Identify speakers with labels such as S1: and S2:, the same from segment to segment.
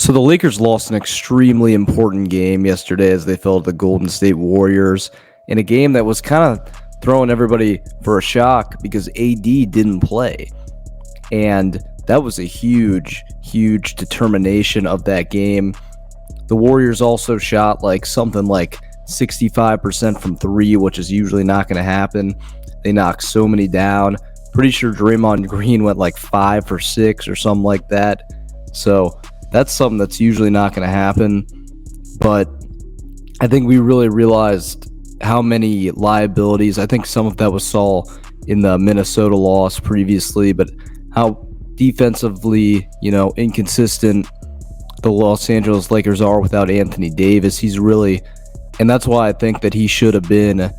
S1: So the Lakers lost an extremely important game yesterday as they fell to the Golden State Warriors in a game that was kind of throwing everybody for a shock because AD didn't play. And that was a huge determination of that game. The Warriors also shot something like 65% from three, which is usually not going to happen. They knocked so many down. Pretty sure Draymond Green went 5 for 6 or something like that. So that's something that's usually not going to happen. But I think we really realized how many liabilities. I think some of that was saw in the Minnesota loss previously, but how defensively, inconsistent the Los Angeles Lakers are without Anthony Davis. And that's why I think that he should have been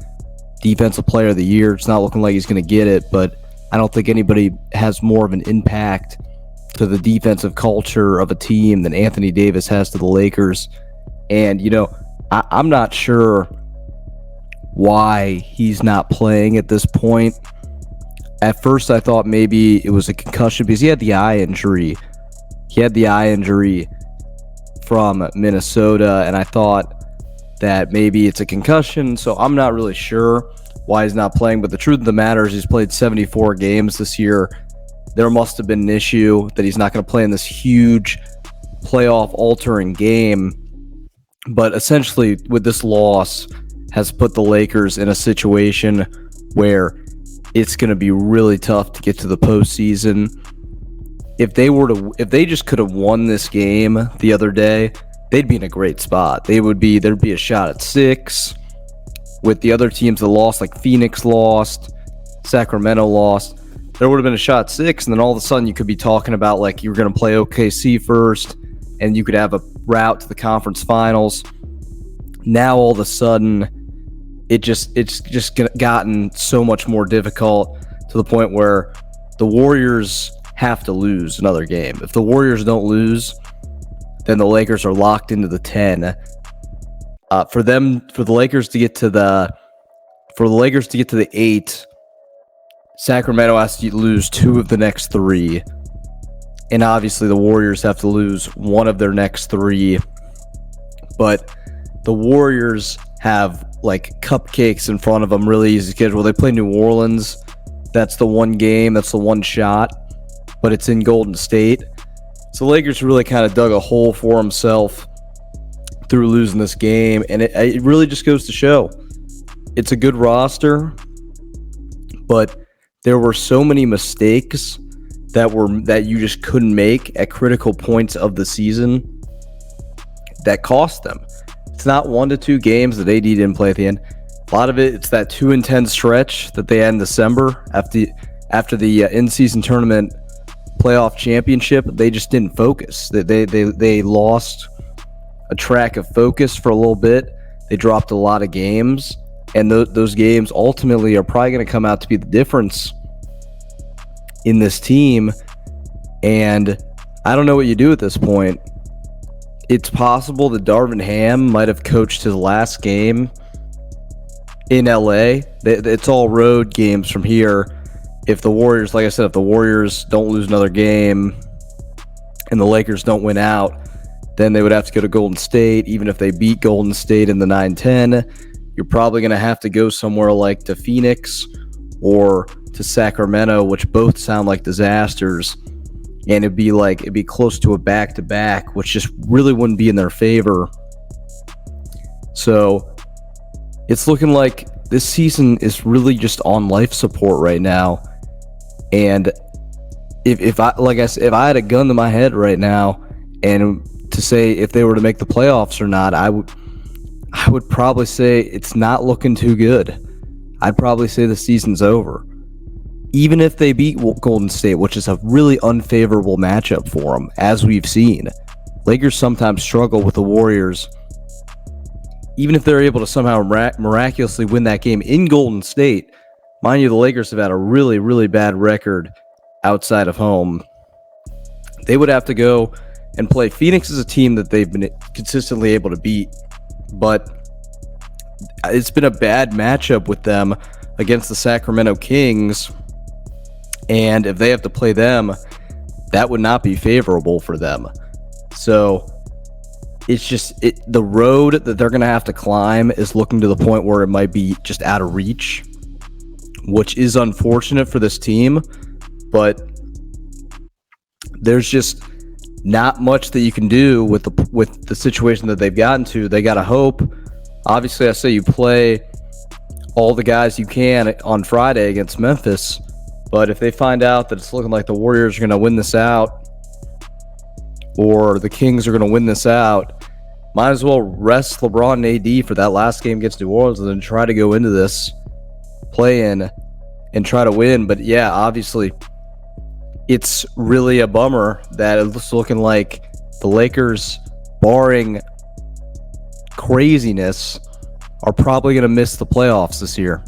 S1: Defensive Player of the Year. It's not looking like he's going to get it, but I don't think anybody has more of an impact to the defensive culture of a team than Anthony Davis has to the Lakers. And, I'm not sure why he's not playing at this point. At first, I thought maybe it was a concussion because he had the eye injury. He had the eye injury from Minnesota, and I thought that maybe it's a concussion, so I'm not really sure why he's not playing. But the truth of the matter is he's played 74 games this year. There must have been an issue that he's not going to play in this huge playoff-altering game. But essentially, with this loss, has put the Lakers in a situation where it's going to be really tough to get to the postseason. If they just could have won this game the other day, they'd be in a great spot. There'd be a shot at 6 with the other teams that lost, like Phoenix lost, Sacramento lost. There would have been a shot at 6, and then all of a sudden you could be talking about you were going to play OKC first, and you could have a route to the conference finals. Now all of a sudden, it's just gotten so much more difficult to the point where the Warriors have to lose another game. If the Warriors don't lose, then the Lakers are locked into the 10. For the Lakers to get to the 8, Sacramento has to lose 2 of the next 3, and obviously the Warriors have to lose 1 of their next 3. But the Warriors have cupcakes in front of them, really easy schedule. They play New Orleans. That's the one game. That's the one shot, but it's in Golden State. So Lakers really kind of dug a hole for himself through losing this game, and it really just goes to show it's a good roster, but there were so many mistakes that you just couldn't make at critical points of the season that cost them. It's not 1 to 2 games that AD didn't play at the end. A lot of it's that 2-10 stretch that they had in December after the in-season tournament playoff championship. They just didn't focus. They lost a track of focus for a little bit. They dropped a lot of games, and those games ultimately are probably going to come out to be the difference in this team. And I don't know what you do at this point. It's possible that Darvin Ham might have coached his last game in LA. It's all road games from here. If the Warriors, like I said, if the Warriors don't lose another game and the Lakers don't win out, then they would have to go to Golden State. Even if they beat Golden State in the 9-10, you're probably going to have to go somewhere like to Phoenix or to Sacramento, which both sound like disasters. And it'd be close to a back-to-back, which just really wouldn't be in their favor. So it's looking like this season is really just on life support right now. And if I had a gun to my head right now, and to say if they were to make the playoffs or not, I would probably say it's not looking too good. I'd probably say the season's over. Even if they beat Golden State, which is a really unfavorable matchup for them, as we've seen. Lakers sometimes struggle with the Warriors. Even if they're able to somehow miraculously win that game in Golden State, mind you, the Lakers have had a really, really bad record outside of home. They would have to go and play Phoenix as a team that they've been consistently able to beat. But it's been a bad matchup with them against the Sacramento Kings. And if they have to play them, that would not be favorable for them. So it's just the road that they're going to have to climb is looking to the point where it might be just out of reach, which is unfortunate for this team, but there's just not much that you can do with the situation that they've gotten to. They got to hope. Obviously, I say you play all the guys you can on Friday against Memphis, but if they find out that it's looking like the Warriors are going to win this out or the Kings are going to win this out, might as well rest LeBron and AD for that last game against New Orleans and then try to go into this play-in and try to win. But yeah, obviously, it's really a bummer that it's looking like the Lakers, barring craziness, are probably going to miss the playoffs this year.